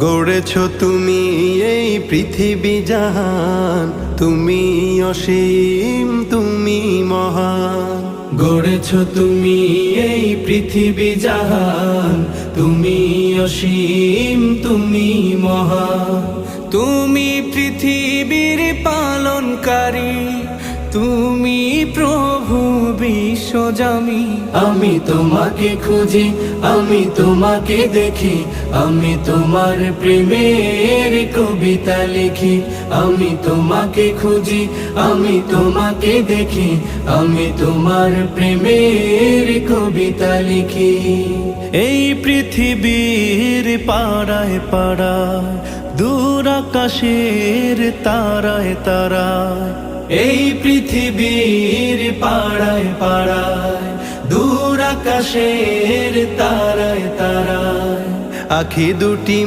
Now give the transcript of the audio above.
গড়েছ তুমি এই পৃথিবী জাহান, তুমি অসীম তুমি মহান। গড়েছ তুমি এই পৃথিবী জাহান, তুমি অসীম তুমি মহান। তুমি পৃথিবীর পালনকারী, তুমি প্রভু বিশ্বজামি। আমি তোমাকে খুঁজি, আমি তোমাকে দেখি, আমি তোমার প্রেমের কবিতা লিখি। আমি তোমাকে খুঁজি, আমি তোমাকে দেখি, আমি তোমার প্রেমের কবিতা লিখি। এই পৃথিবীর পাড়ায় পাড়ায়, দূর আকাশের তারায় তারায়, এই পৃথিবীর পাড়ায় পাড়ায়, দূর আকাশের তারায় তারায়, আখি দুটি